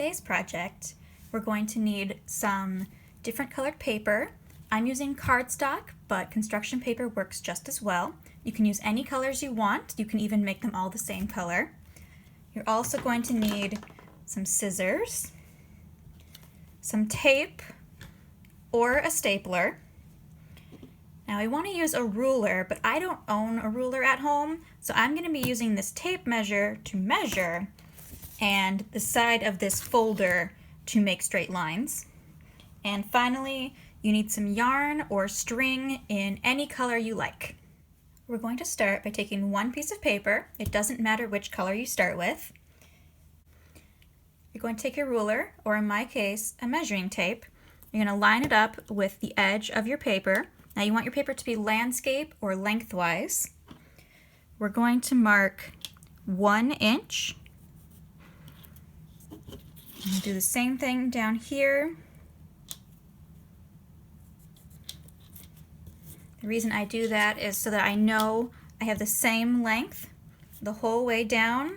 today's project, we're going to need some different colored paper. I'm using cardstock, but construction paper works just as well. You can use any colors you want. You can even make them all the same color. You're also going to need some scissors, some tape, or a stapler. Now I want to use a ruler, but I don't own a ruler at home, so I'm going to be using this tape measure to measure and the side of this folder to make straight lines. And finally, you need some yarn or string in any color you like. We're going to start by taking one piece of paper. It doesn't matter which color you start with. You're going to take your ruler, or in my case, a measuring tape. You're going to line it up with the edge of your paper. Now you want your paper to be landscape or lengthwise. We're going to mark 1 inch. And do the same thing down here. The reason I do that is so that I know I have the same length the whole way down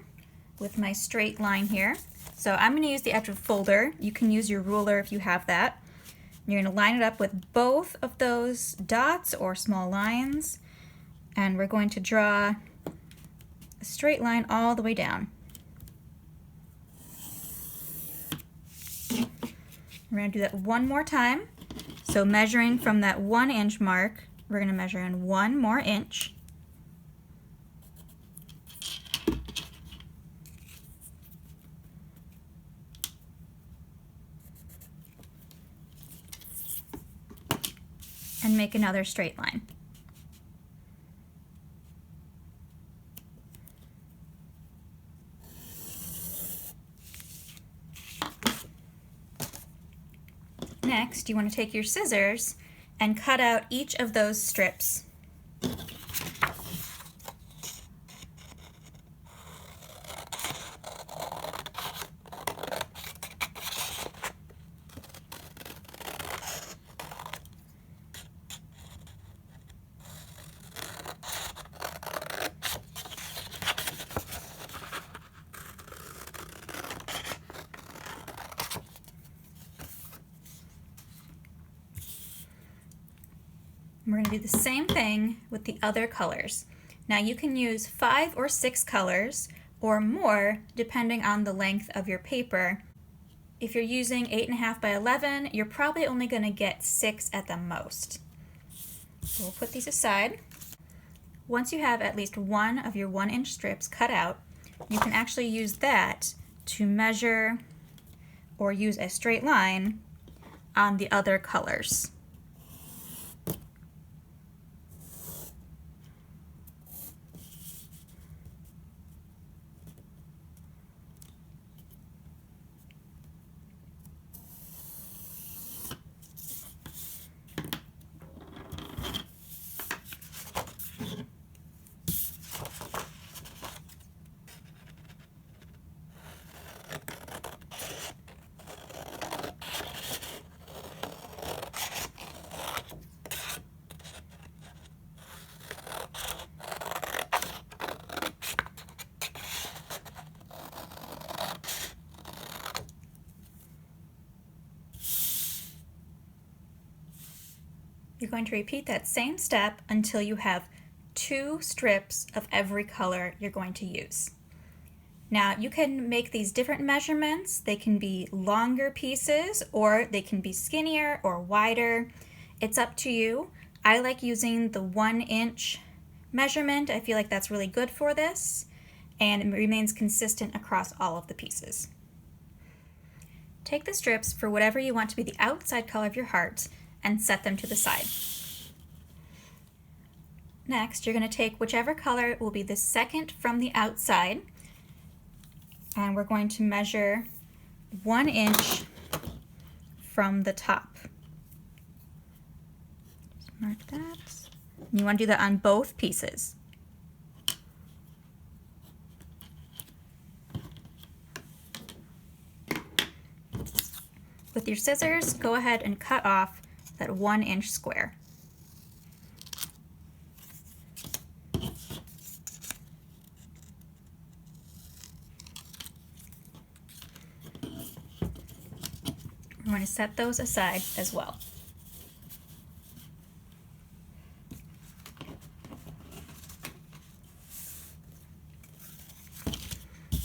with my straight line here. So I'm going to use the edge of folder. You can use your ruler if you have that. You're going to line it up with both of those dots or small lines, and we're going to draw a straight line all the way down. We're going to do that one more time. So measuring from that 1 inch mark, we're going to measure in 1 more inch. And make another straight line. Next, you want to take your scissors and cut out each of those strips. We're going to do the same thing with the other colors. Now you can use 5 or 6 colors or more depending on the length of your paper. If you're using 8.5 by 11, you're probably only going to get 6 at the most. So we'll put these aside. Once you have at least one of your 1 inch strips cut out, you can actually use that to measure or use a straight line on the other colors. You're going to repeat that same step until you have 2 strips of every color you're going to use. Now you can make these different measurements. They can be longer pieces or they can be skinnier or wider. It's up to you. I like using the 1 inch measurement. I feel like that's really good for this, and it remains consistent across all of the pieces. Take the strips for whatever you want to be the outside color of your heart and set them to the side. Next, you're going to take whichever color will be the second from the outside, and we're going to measure 1 inch from the top. Just mark that. You want to do that on both pieces. With your scissors, go ahead and cut off that 1 inch square. going to set those aside as well.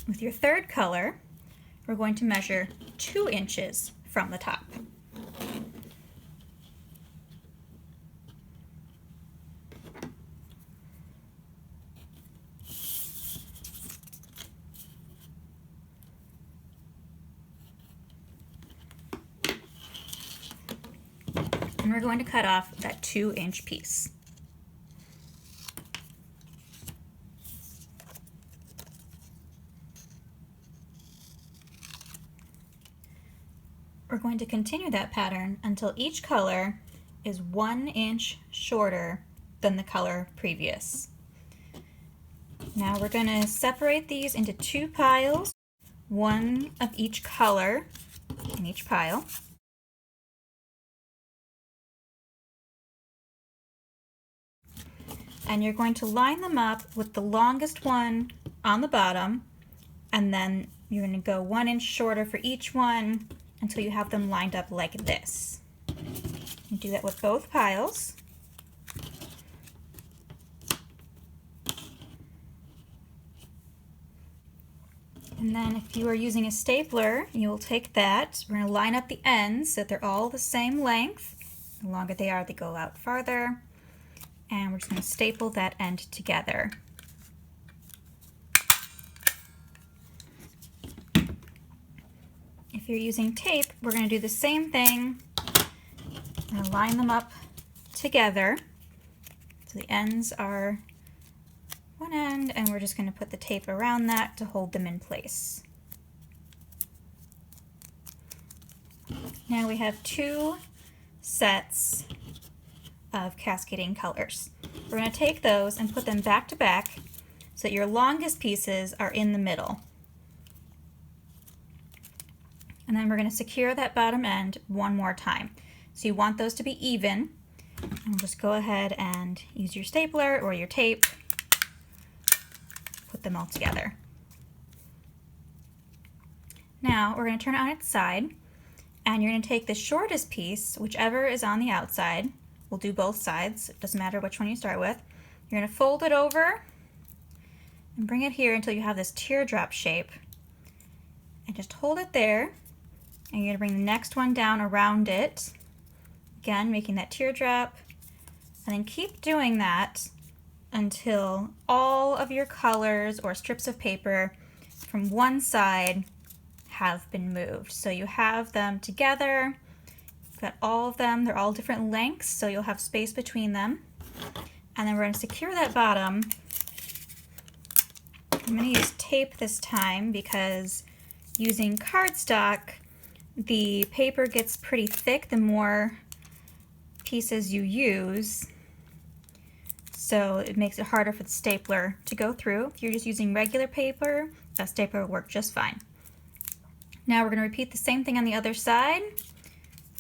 With your third color, we're going to measure 2 inches from the top. And we're going to cut off that 2-inch piece. We're going to continue that pattern until each color is 1 inch shorter than the color previous. Now we're going to separate these into 2 piles, 1 of each color in each pile. And you're going to line them up with the longest one on the bottom, and then you're going to go 1 inch shorter for each one until you have them lined up like this. You do that with both piles. And then if you are using a stapler, you will take that. We're going to line up the ends so that they're all the same length. The longer they are, they go out farther. And we're just going to staple that end together. If you're using tape, we're going to do the same thing. We're going to line them up together. So the ends are one end, and we're just going to put the tape around that to hold them in place. Now we have 2 sets of cascading colors. We're going to take those and put them back to back so that your longest pieces are in the middle. And then we're going to secure that bottom end one more time. So you want those to be even. And just go ahead and use your stapler or your tape. Put them all together. Now we're going to turn it on its side, and you're going to take the shortest piece, whichever is on the outside. We'll do both sides. It doesn't matter which one you start with. You're going to fold it over and bring it here until you have this teardrop shape. And just hold it there. And you're going to bring the next one down around it. Again, making that teardrop. And then keep doing that until all of your colors or strips of paper from one side have been moved. So you have them together. You've got all of them. They're all different lengths, so you'll have space between them. And then we're going to secure that bottom. I'm going to use tape this time because using cardstock, the paper gets pretty thick the more pieces you use. So it makes it harder for the stapler to go through. If you're just using regular paper, a stapler will work just fine. Now we're going to repeat the same thing on the other side,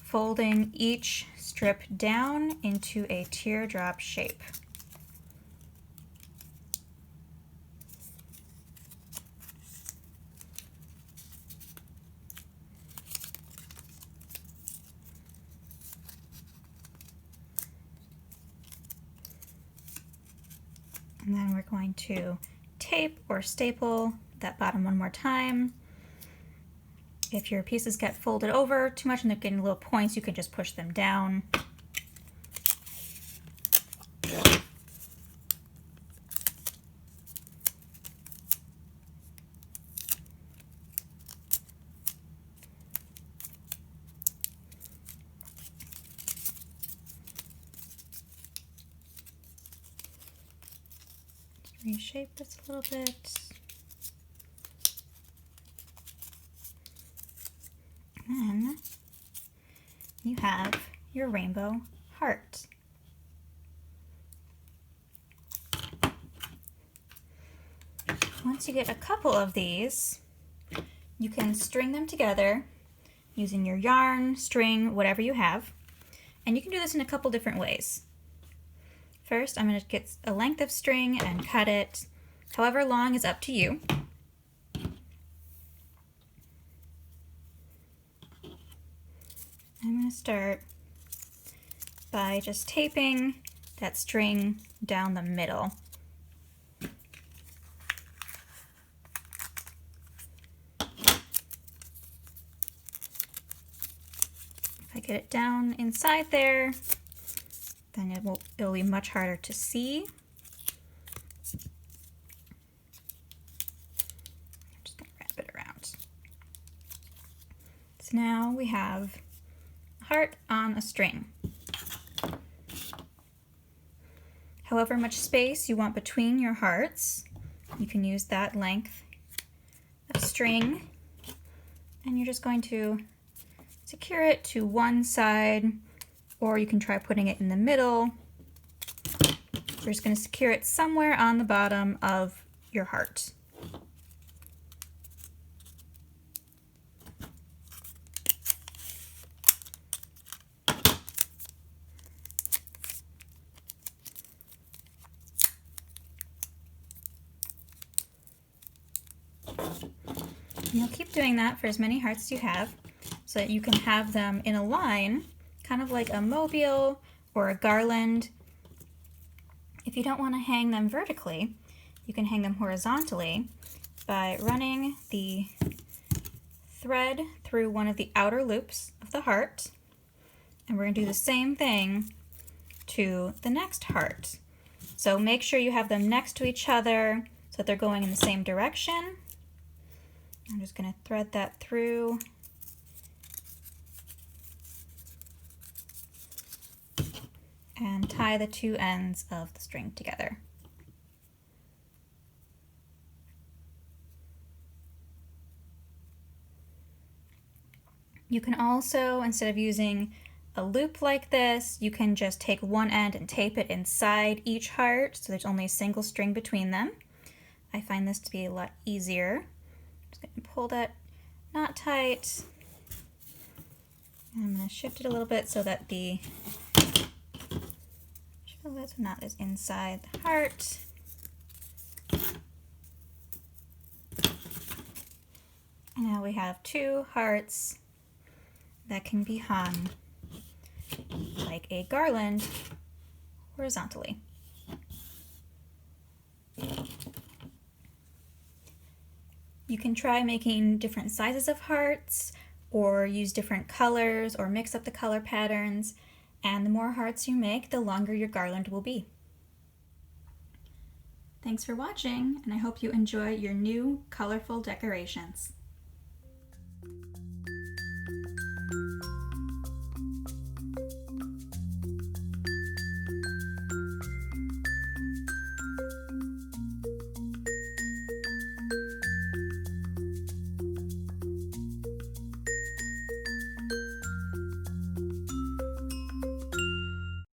folding each strip down into a teardrop shape. And then we're going to tape or staple that bottom one more time. If your pieces get folded over too much and they're getting little points, you can just push them down. Reshape this a little bit. And then you have your rainbow heart. Once you get a couple of these, you can string them together using your yarn, string, whatever you have. And you can do this in a couple different ways. First, I'm going to get a length of string and cut it however long is up to you. I'm going to start by just taping that string down the middle. If I get it down inside there, then it'll be much harder to see. I'm just going to wrap it around. So now we have a heart on a string. However much space you want between your hearts, you can use that length of string, and you're just going to secure it to one side, or you can try putting it in the middle. You're just going to secure it somewhere on the bottom of your heart. And you'll keep doing that for as many hearts as you have, so that you can have them in a line, kind of like a mobile or a garland. If you don't want to hang them vertically, you can hang them horizontally by running the thread through one of the outer loops of the heart. And we're going to do the same thing to the next heart. So make sure you have them next to each other so that they're going in the same direction. I'm just going to thread that through. And tie the two ends of the string together. You can also, instead of using a loop like this, you can just take one end and tape it inside each heart so there's only a single string between them. I find this to be a lot easier. Just going to pull that knot tight. And I'm going to shift it a little bit so that the knot is inside the heart. And now we have two hearts that can be hung like a garland horizontally. You can try making different sizes of hearts, or use different colors, or mix up the color patterns, and the more hearts you make, the longer your garland will be. Thanks for watching, and I hope you enjoy your new colorful decorations.